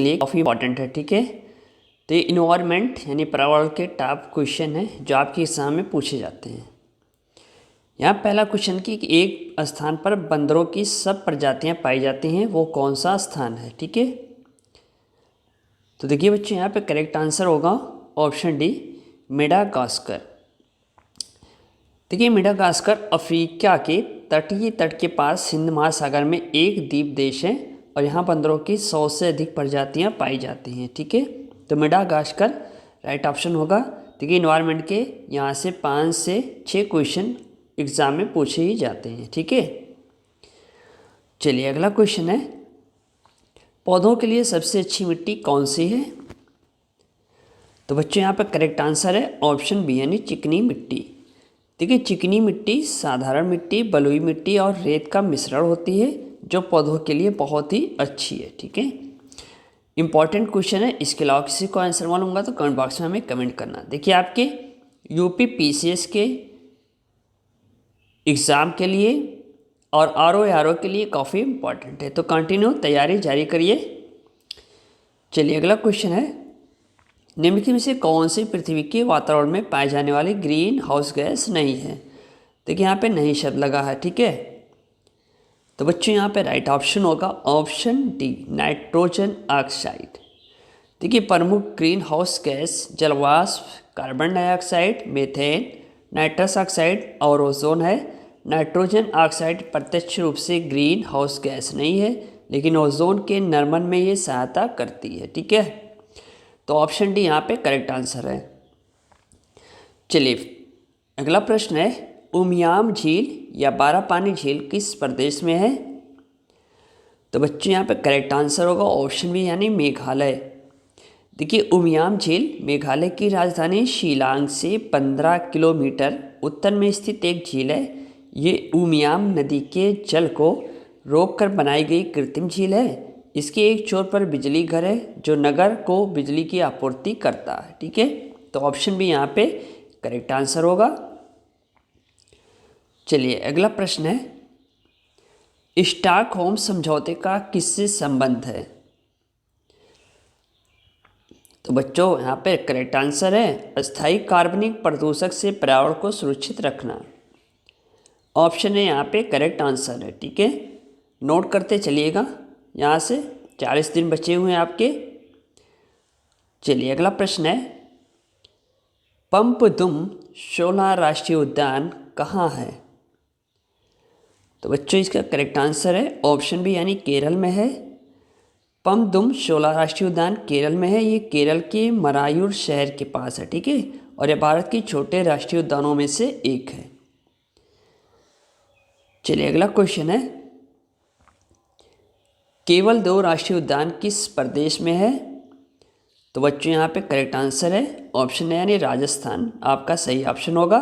लिए काफ़ी इंपॉर्टेंट है, ठीक है। तो ये इन्वायरमेंट यानी पर्यावरण के टॉप क्वेश्चन है जो आपके एग्जाम में पूछे जाते हैं। यहाँ पहला क्वेश्चन कि एक स्थान पर बंदरों की सब प्रजातियाँ पाई जाती हैं, वो कौन सा स्थान है, ठीक है। तो देखिए बच्चों, यहाँ पे करेक्ट आंसर होगा ऑप्शन डी, मेडागास्कर। देखिए मेडागास्कर अफ्रीका के तटीय तट के पास हिंद महासागर में एक द्वीप देश है और यहाँ बंदरों की 100 से अधिक प्रजातियाँ पाई जाती हैं, ठीक है। तो मेडागास्कर राइट ऑप्शन होगा। देखिए इन्वायरमेंट के यहाँ से 5 से 6 क्वेश्चन एग्जाम में पूछे ही जाते हैं, ठीक है। चलिए अगला क्वेश्चन है, पौधों के लिए सबसे अच्छी मिट्टी कौन सी है। तो बच्चों यहाँ पर करेक्ट आंसर है ऑप्शन बी यानी चिकनी मिट्टी। देखिए चिकनी मिट्टी साधारण मिट्टी, बलुई मिट्टी और रेत का मिश्रण होती है जो पौधों के लिए बहुत ही अच्छी है, ठीक है। इंपॉर्टेंट क्वेश्चन है, इसके अलावा किसी को आंसर मालूम होगा तो कमेंट बॉक्स में हमें कमेंट करना। देखिए आपके यूपी पीसीएस के एग्ज़ाम के लिए और आरओ के लिए काफ़ी इंपॉर्टेंट है, तो कंटिन्यू तैयारी जारी करिए। चलिए अगला क्वेश्चन है, निम्नलिखित में से कौन सी पृथ्वी के वातावरण में पाए जाने वाली ग्रीन हाउस गैस नहीं है। देखिए यहाँ पे नहीं शब्द लगा है, ठीक है। तो बच्चों यहाँ पे राइट ऑप्शन होगा ऑप्शन डी, नाइट्रोजन ऑक्साइड। देखिए प्रमुख ग्रीन हाउस गैस जलवाष्प, carbon dioxide, methane, nitrous oxide और ओजोन है। नाइट्रोजन ऑक्साइड प्रत्यक्ष रूप से ग्रीन हाउस गैस नहीं है, लेकिन ओजोन के नरमन में ये सहायता करती है, ठीक है। तो ऑप्शन डी यहाँ पे करेक्ट आंसर है। चलिए अगला प्रश्न है, उमियाम झील या बारापानी झील किस प्रदेश में है। तो बच्चों यहाँ पे करेक्ट आंसर होगा ऑप्शन बी यानी मेघालय। देखिए उमियाम झील मेघालय की राजधानी शिलांग से 15 किलोमीटर उत्तर में स्थित एक झील है। ये उमियाम नदी के जल को रोककर बनाई गई कृत्रिम झील है। इसके एक छोर पर बिजली घर है जो नगर को बिजली की आपूर्ति करता है, ठीक है। तो ऑप्शन बी यहाँ पे करेक्ट आंसर होगा। चलिए अगला प्रश्न है, स्टॉकहोम समझौते का किससे संबंध है। तो बच्चों यहाँ पे करेक्ट आंसर है अस्थायी कार्बनिक प्रदूषक से पर्यावरण को सुरक्षित रखना। ऑप्शन है यहाँ पे करेक्ट आंसर है, ठीक है। नोट करते चलिएगा, यहाँ से 40 दिन बचे हुए हैं आपके। चलिए अगला प्रश्न है, पम्पदुम शोला राष्ट्रीय उद्यान कहाँ है। तो बच्चों इसका करेक्ट आंसर है ऑप्शन बी यानी केरल में है। पम्पदुम शोला राष्ट्रीय उद्यान केरल में है। ये केरल के मरायूर शहर के पास है, ठीक है, और यह भारत के छोटे राष्ट्रीय उद्यानों में से एक है। चलिए अगला क्वेश्चन है, केवल 2 राष्ट्रीय उद्यान किस प्रदेश में है। तो बच्चों यहाँ पे करेक्ट आंसर है ऑप्शन है यानी राजस्थान, आपका सही ऑप्शन होगा।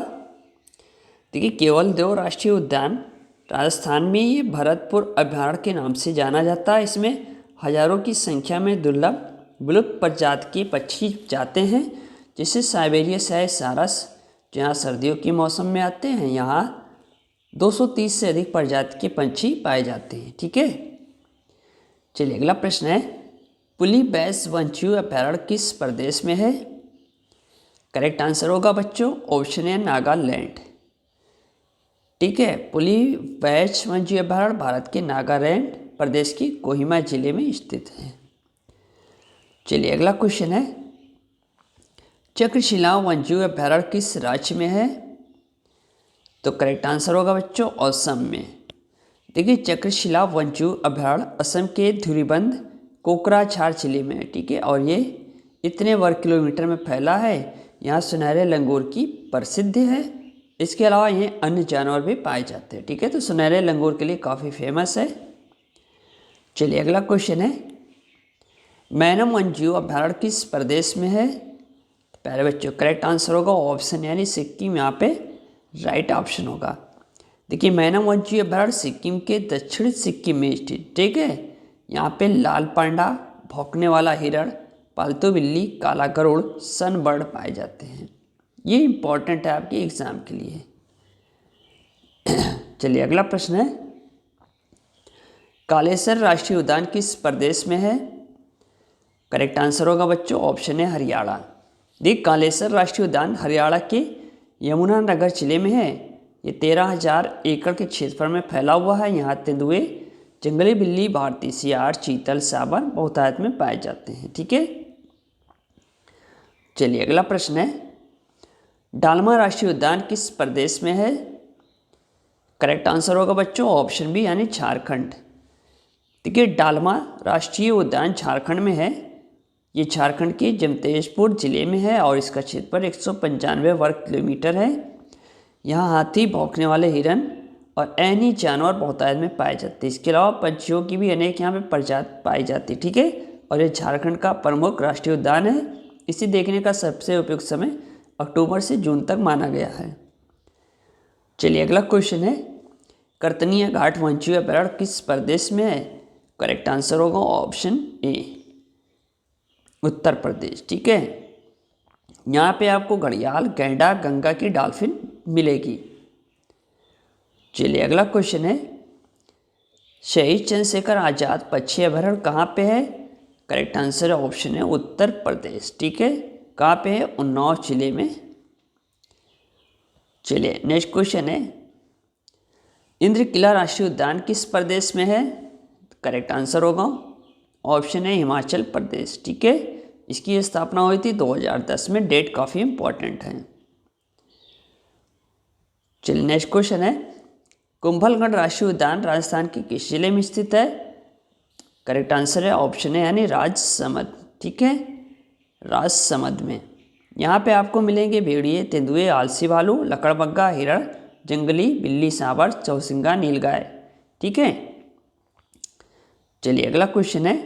देखिए केवल 2 राष्ट्रीय उद्यान राजस्थान में, ये भरतपुर अभयारण्य के नाम से जाना जाता है। इसमें हजारों की संख्या में दुर्लभ विलुप्त प्रजाति के पक्षी जाते हैं, जैसे साइबेरिया से सारस, जहाँ सर्दियों के मौसम में आते हैं। यहाँ 230 से अधिक प्रजाति के पंछी पाए जाते हैं, ठीक है। चलिए अगला प्रश्न है, पुली बैस वन्यजीव अभयारण्य किस प्रदेश में है। करेक्ट आंसर होगा बच्चों ऑप्शन है नागालैंड, ठीक है। पुली बैस वन्यजीव अभयारण्य भारत के नागालैंड प्रदेश की कोहिमा जिले में स्थित है। चलिए अगला क्वेश्चन है, चक्रशिला वन्यजीव अभयारण्य किस राज्य में है। तो करेक्ट आंसर होगा बच्चों असम में। देखिए चक्रशिला वन्यजीव अभयारण्य असम के धुरीबंध कोकराझार जिले में है, ठीक है, और ये इतने वर्ग किलोमीटर में फैला है। यहाँ सुनहरे लंगूर की प्रसिद्धि है। इसके अलावा ये अन्य जानवर भी पाए जाते हैं, ठीक है। तो सुनहरे लंगूर के लिए काफ़ी फेमस है। चलिए अगला क्वेश्चन है, मैनम वन्यजीव अभयारण्य किस प्रदेश में है। पहले बच्चों करेक्ट आंसर होगा ऑप्शन यानी सिक्किम, यहाँ पे राइट ऑप्शन होगा। देखिए मैनम वन्यजीव अभयारण्य सिक्किम के दक्षिणी सिक्किम में स्थित, ठीक है। यहाँ पे लाल पांडा, भौंकने वाला हिरण, पालतू बिल्ली, काला गरुड़, सनबर्ड पाए जाते हैं। ये इंपॉर्टेंट है आपके एग्जाम के लिए। चलिए अगला प्रश्न है, कालेसर राष्ट्रीय उद्यान किस प्रदेश में है। करेक्ट आंसर होगा बच्चों ऑप्शन है हरियाणा। देखिए कालेसर राष्ट्रीय उद्यान हरियाणा के यमुनानगर जिले में है। ये 13,000 एकड़ के क्षेत्रफल में फैला हुआ है। यहाँ तेंदुए, जंगली बिल्ली, भारतीय सियार, चीतल, सांबर बहुतायत में पाए जाते हैं। ठीक है, चलिए अगला प्रश्न है, डालमा राष्ट्रीय उद्यान किस प्रदेश में है? करेक्ट आंसर होगा बच्चों ऑप्शन बी यानी झारखंड। देखिए डालमा राष्ट्रीय उद्यान झारखंड में है। ये झारखंड के जमशेदपुर जिले में है और इसका क्षेत्रफल 195 वर्ग किलोमीटर है। यहाँ हाथी, भौंकने वाले हिरन और ऐनी जानवर बहुतायत में पाए जाते हैं। इसके अलावा पंछियों की भी अनेक यहाँ पे प्रजाति पाई जाती है। ठीक है, और ये झारखंड का प्रमुख राष्ट्रीय उद्यान है। इसे देखने का सबसे उपयुक्त समय अक्टूबर से जून तक माना गया है। चलिए अगला क्वेश्चन है, कर्तनीय घाट वन्यजीव अभयारण्य किस प्रदेश में है? करेक्ट आंसर होगा ऑप्शन ए उत्तर प्रदेश। ठीक है, यहाँ पे आपको घड़ियाल, गैंडा, गंगा की डॉल्फिन मिलेगी। चलिए अगला क्वेश्चन है, शहीद चंद्रशेखर आजाद पक्षी अभयारण्य कहाँ पे है? करेक्ट आंसर है ऑप्शन है उत्तर प्रदेश। ठीक है, कहाँ पे है? उन्नाव जिले में। चलिए नेक्स्ट क्वेश्चन है, इंद्र किला राष्ट्रीय उद्यान किस प्रदेश में है? करेक्ट आंसर होगा ऑप्शन है हिमाचल प्रदेश। ठीक है, इसकी स्थापना हुई थी 2010 में। डेट काफ़ी इंपॉर्टेंट है। चलिए नेक्स्ट क्वेश्चन है, कुंभलगढ़ राष्ट्रीय उद्यान राजस्थान के किस जिले में स्थित है? करेक्ट आंसर है ऑप्शन है यानी राजसमंद। ठीक है, राजसमंद में यहाँ पे आपको मिलेंगे भेड़िए, तेंदुए, आलसी भालू, लकड़बग्गा, हिरण, जंगली बिल्ली, सांबर, चौसिंगा, नीलगाय। ठीक है, चलिए अगला क्वेश्चन है,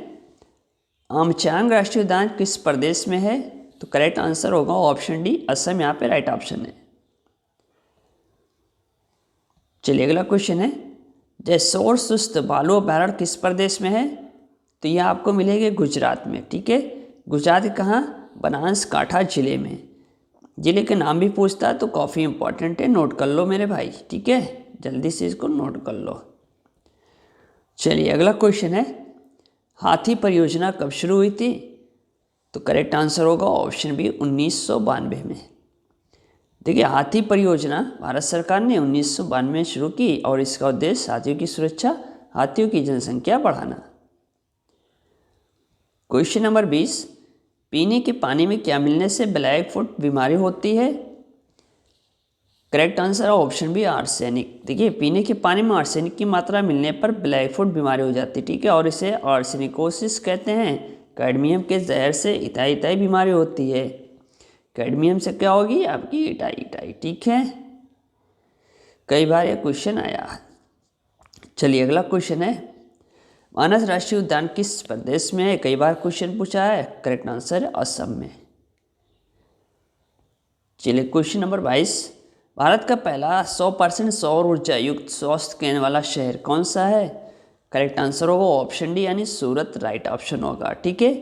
आमचांग राष्ट्रीय उद्यान किस प्रदेश में है? तो करेक्ट आंसर होगा ऑप्शन डी असम। यहाँ पे राइट ऑप्शन है। चलिए अगला क्वेश्चन है, जैसोर सुस्त भालू अभयारण्य किस प्रदेश में है? तो यह आपको मिलेंगे गुजरात में। ठीक है, गुजरात के कहाँ? बनासकांठा जिले में। जिले के नाम भी पूछता है तो काफ़ी इंपॉर्टेंट है, नोट कर लो मेरे भाई। ठीक है, जल्दी से इसको नोट कर लो। चलिए अगला क्वेश्चन है, हाथी परियोजना कब शुरू हुई थी? तो करेक्ट आंसर होगा ऑप्शन बी 1992 में। देखिए हाथी परियोजना भारत सरकार ने 1992 में शुरू की और इसका उद्देश्य हाथियों की सुरक्षा, हाथियों की जनसंख्या बढ़ाना। क्वेश्चन नंबर 20, पीने के पानी में क्या मिलने से ब्लैक फुट बीमारी होती है? करेक्ट आंसर है ऑप्शन बी आर्सेनिक। देखिए पीने के पानी में आर्सेनिक की मात्रा मिलने पर ब्लैक फुट बीमारी हो जाती है। ठीक है, और इसे आर्सेनिकोसिस कहते हैं। कैडमियम के जहर से इताई बीमारी होती है। कैडमियम से क्या होगी? आपकी इटाई। ठीक है, कई बार यह क्वेश्चन आया। चलिए अगला क्वेश्चन है, मानस राष्ट्रीय उद्यान किस प्रदेश में है? कई बार क्वेश्चन पूछा है। करेक्ट आंसर है असम में। चलिए क्वेश्चन नंबर 22, भारत का पहला 100% सौर ऊर्जा युक्त स्वास्थ्य केंद्र वाला शहर कौन सा है? करेक्ट आंसर होगा ऑप्शन डी यानी सूरत। राइट ऑप्शन होगा। ठीक है,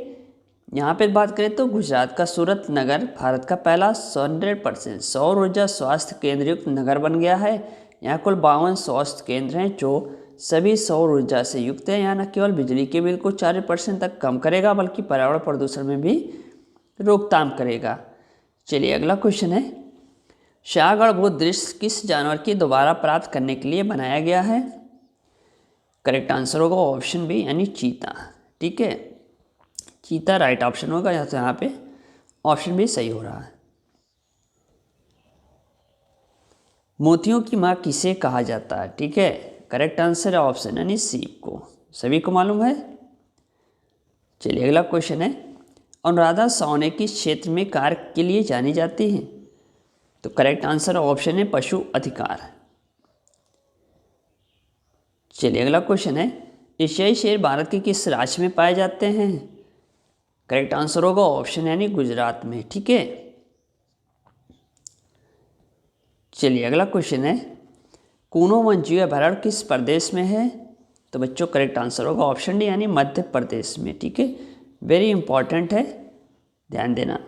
यहाँ पे बात करें तो गुजरात का सूरत नगर भारत का पहला 100% सौर ऊर्जा स्वास्थ्य केंद्र युक्त नगर बन गया है। यहाँ कुल 52 स्वास्थ्य केंद्र हैं जो सभी सौर ऊर्जा से युक्त है। यहाँ न केवल बिजली के बिल को 4% तक कम करेगा बल्कि पर्यावरण प्रदूषण में भी रोकथाम करेगा। चलिए अगला क्वेश्चन है, शाहगढ़ भूत दृश्य किस जानवर की दोबारा प्राप्त करने के लिए बनाया गया है? करेक्ट आंसर होगा ऑप्शन बी यानी चीता। ठीक है, चीता राइट ऑप्शन होगा। यहाँ पे ऑप्शन बी सही हो रहा है। मोतियों की माँ किसे कहा जाता है? ठीक है, करेक्ट आंसर है ऑप्शन यानी सीप को। सभी को मालूम है। चलिए अगला क्वेश्चन है, अनुराधा सावने किस क्षेत्र में कार्य के लिए जानी जाती हैं? तो करेक्ट आंसर ऑप्शन है पशु अधिकार। चलिए अगला क्वेश्चन है, एशियाई शेर भारत के किस राज्य में पाए जाते हैं? करेक्ट आंसर होगा ऑप्शन यानी गुजरात में। ठीक है, चलिए अगला क्वेश्चन है, कूनो वन्यजीव अभयारण्य किस प्रदेश में है? तो बच्चों करेक्ट आंसर होगा ऑप्शन डी यानी मध्य प्रदेश में। ठीक है, वेरी इंपॉर्टेंट है, ध्यान देना।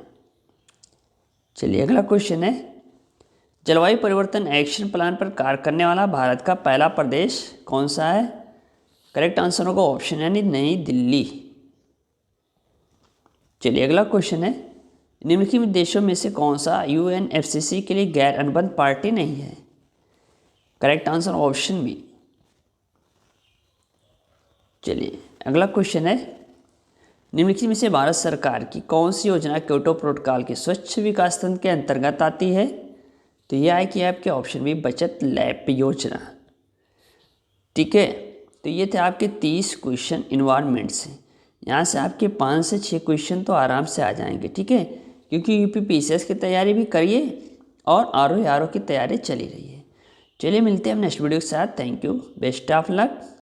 चलिए अगला क्वेश्चन है, जलवायु परिवर्तन एक्शन प्लान पर कार्य करने वाला भारत का पहला प्रदेश कौन सा है? करेक्ट आंसर होगा ऑप्शन यानी नई दिल्ली। चलिए अगला क्वेश्चन है, निम्नलिखित देशों में से कौन सा UNFCCC के लिए गैर अनुबंध पार्टी नहीं है? Correct answer option B. चलिए अगला क्वेश्चन है, निम्नलिखित में से भारत सरकार की कौन सी योजना क्योटो प्रोटोकॉल के स्वच्छ विकास तंत्र के अंतर्गत आती है? तो यह है कि आपके ऑप्शन बी बचत लैब योजना। ठीक है, तो ये थे आपके 30 क्वेश्चन इन्वायरमेंट से। यहाँ से आपके 5 से 6 क्वेश्चन तो आराम से आ जाएंगे। ठीक है, क्योंकि UPPCS की तैयारी भी करिए और RO की तैयारी चली रही है। चलिए मिलते हैं हम नेक्स्ट वीडियो के साथ। Thank you, best of luck.